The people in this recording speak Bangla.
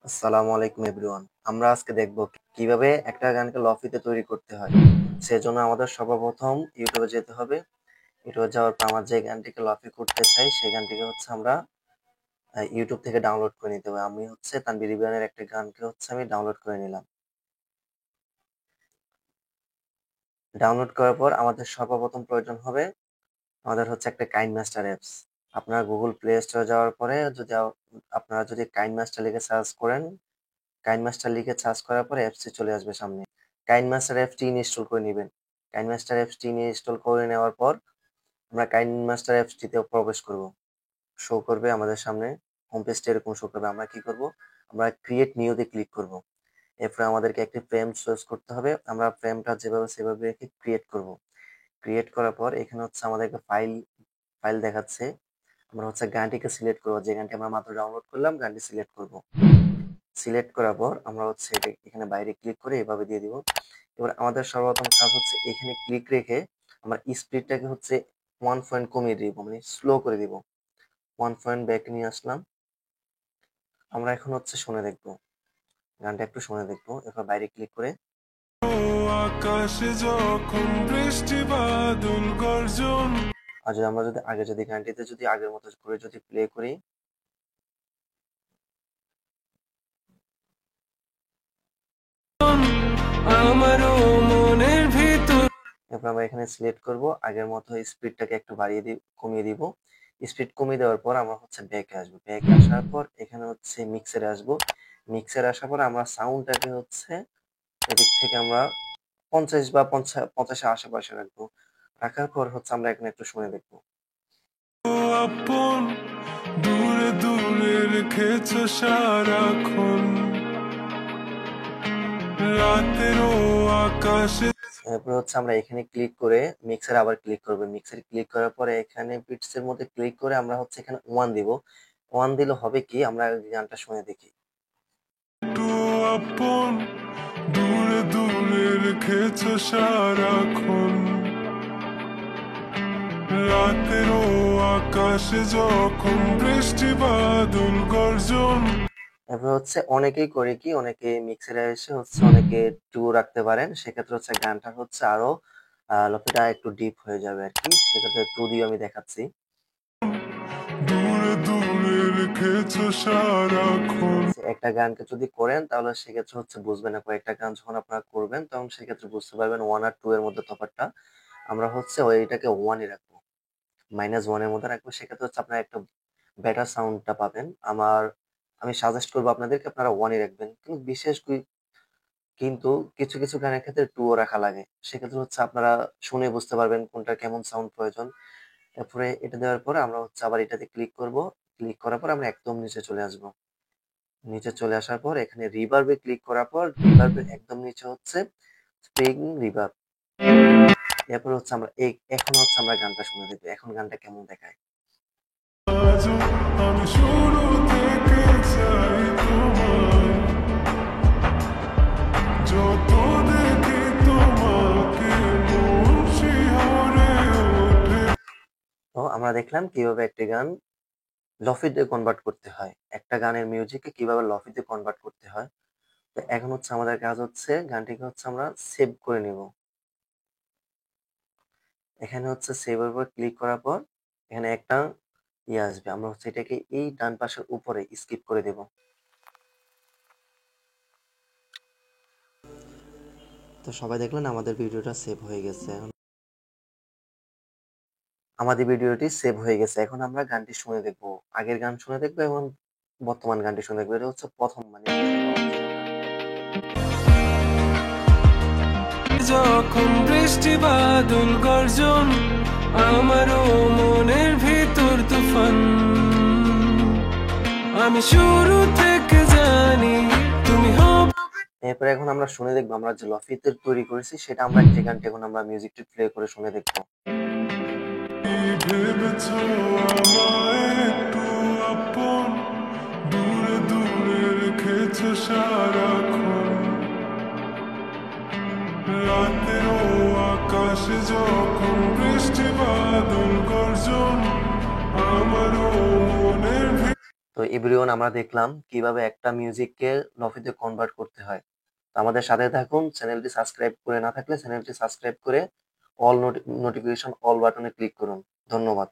আসসালামু আলাইকুম এভরিওয়ান। আমরা আজকে দেখব কিভাবে একটা গানকে লফিতে তৈরি করতে হয়। সেজন্য আমাদের সর্বপ্রথম ইউটিউবে যেতে হবে। ইউটিউবে যাওয়ার পর আমরা যে গানটিকে লফি করতে চাই সেই গানটিকে আমরা ইউটিউব থেকে ডাউনলোড করে নিতে হবে। আমি তানভীর ইমরানের একটা গানকে আমি ডাউনলোড করে নিলাম। ডাউনলোড করার পর আমাদের সর্বপ্রথম প্রয়োজন হবে আমাদের একটা কাইনমাস্টার অ্যাপস। আপনারা গুগল প্লে স্টোরে যাওয়ার পরে আপনারা যদি কাইনমাস্টার লিখে সার্চ করেন, কাইনমাস্টার লিখে সার্চ করার পরে অ্যাপসটি চলে আসবে সামনে। কাইনমাস্টার অ্যাপসটি ইনস্টল করে নেবেন। কাইনমাস্টার অ্যাপসটি ইনস্টল করে নেওয়ার পর আমরা কাইনমাস্টার অ্যাপসটিতে প্রবেশ করব। শো করবে আমাদের সামনে, হোম পেজটা এরকম শো করবে। আমরা কি করব? আমরা ক্রিয়েট নিউতে ক্লিক করব। এরপরে আমাদেরকে একটি ফ্রেম চয়েস করতে হবে। আমরা ফ্রেমটা যেভাবে সেভাবে রেখে ক্রিয়েট করব। ক্রিয়েট করার পর এখানে আমাদেরকে ফাইল ফাইল দেখাচ্ছে। আমরা গানটিকে সিলেক্ট করব, যে গানটি আমরা মাত্র ডাউনলোড করলাম গানটি সিলেক্ট করব। সিলেক্ট করার পর আমরা এটা এখানে বাইরে ক্লিক করে এভাবে দিয়ে দিব। এবার আমাদের সর্বপ্রথম কাজ এখানে ক্লিক রেখে আমরা স্পিডটাকে 1 পয়েন্ট কমিয়ে দিব, মানে স্লো করে দিব। 1 পয়েন্ট ব্যাক নিয়ে আসলাম। আমরা এখন শুনে দেখব, গানটা একটু শুনে দেখব। এরপর বাইরে ক্লিক করে আকাশে যখন বৃষ্টি বাদল গর্জন, আর আমরা যদি গানটিতে আগের মতো করে প্লে করি, আমারও মনের ভিতর। এরপর আমরা এখানে সিলেক্ট করব, আগের মতো স্পিডটাকে একটু কমিয়ে দিব। স্পিড কমিয়ে দেওয়ার পর আমরা ব্যাকে আসবো। ব্যাকে আসার পর এখানে মিক্সারে আসবো। মিক্সারে আসার পর আমরা সাউন্ডটাকে এদিক থেকে আমরা 50 বা 50 আশেপাশে রাখবো। রাখার পর আমরা এখানে একটু শুনে দেখবো। আপন দূরে দূরে রেখেছো সারাক্ষণ, রাতেরও আকাশে। এরপর আমরা এখানে ক্লিক করে মিক্সারে আবার ক্লিক করব। মিক্সারে ক্লিক করার পরে এখানে বিটস এর মধ্যে ক্লিক করে আমরা এখানে 1 দিব। 1 দিলে হবে কি, আমরা গানটা শুনে দেখি। আপন দূরে দূরে রেখেছো সারাক্ষণ, রাতেরও আকাশে যখন বৃষ্টি বাদল গর্জন। এরপর অনেকেই করে কি, অনেকে মিক্সারে এসে অনেকে 2 রাখতে পারেন। সেক্ষেত্রে গানটা আরো লফিটা একটু ডিপ হয়ে যাবে আর কি। সেক্ষেত্রে 2 দিয়ে আমি দেখাচ্ছি। দূরে দূরে রেখেছো সারাক্ষণ। একটা গানকে যদি করেন তাহলে সেক্ষেত্রে বুঝবেন না। কয়েকটা গান যখন আপনারা করবেন তখন সেক্ষেত্রে বুঝতে পারবেন 1 আর 2 এর মধ্যে তফাৎটা। আমরা ওইটাকে 1 ই রাখবো, -1 এর মধ্যে রাখবো। সেক্ষেত্রে আপনারা একটা বেটার সাউন্ডটা পাবেন। আমি সাজেস্ট করবো আপনাদেরকে আপনারা 1 ই রাখবেন। কিন্তু কিছু কিছু গানের ক্ষেত্রে 2 ও রাখা লাগে। সেক্ষেত্রে আপনারা শুনে বুঝতে পারবেন কোনটার কেমন সাউন্ড প্রয়োজন। তারপরে এটা দেওয়ার পরে আমরা আবার এটাতে ক্লিক করব। ক্লিক করার পর আমরা একদম নিচে চলে আসব। নিচে চলে আসার পর এখানে রিভার্বে ক্লিক করার পর রিভার্বের একদম নিচে স্প্রিং রিভার্ব। এরপর আমরা এখন আমরা গানটা শুনে দেখব। এখন গানটা কেমন দেখায়। আমি শুরু থেকে চাই তোমায়, যত দেখি তোমাকে মন শিহরে ওঠে। তো আমরা দেখলাম কিভাবে একটা গান লফিতে কনভার্ট করতে হয়। একটা গানের মিউজিককে কিভাবে লফিতে কনভার্ট করতে হয়। তো এখন আমাদের কাজ গানটিকে আমরা সেভ করে নিব। এখানে সেভ এর উপর ক্লিক করার পর এখানে একটা আসবে। আমরা এটাকে এই ডান পাশের উপরে স্কিপ করে দেব। তো সবাই দেখলেন আমাদের ভিডিওটা সেভ হয়ে গেছে। আমাদের ভিডিওটি সেভ হয়ে গেছে। এখন আমরা গানটি শুনে দেখব। আগের গান শুনে দেখব এবং বর্তমান গানটি শুনে দেখব। এটা প্রথম, মানে যখন বৃষ্টি বাদল গর্জন, আমারও মনের ভিতর তুফান, আমি শুরু থেকে জানি তুমি হবে। এরপর এখন আমরা শুনে দেখবো আমরা যে লফিতে তৈরি করেছি সেটা আমরা যে গানটি এখন আমরা মিউজিকটি প্লে করে শুনে দেখবো। ভেবেছো আমায় একটু আপন, দূরে দূরে রেখেছো সারাক্ষণ, রাতেরও আকাশে যখন বৃষ্টি বাদল গর্জন, আমারও মনের তো এভরিওয়ান, আমরা দেখলাম কিভাবে একটা মিউজিককে লফিতে কনভার্ট করতে হয়। তো আমাদের সাথে থাকুন। চ্যানেলটি সাবস্ক্রাইব করে না থাকলে চ্যানেলটি সাবস্ক্রাইব করে অল নোটিফিকেশন অল বাটনে ক্লিক করুন। ধন্যবাদ।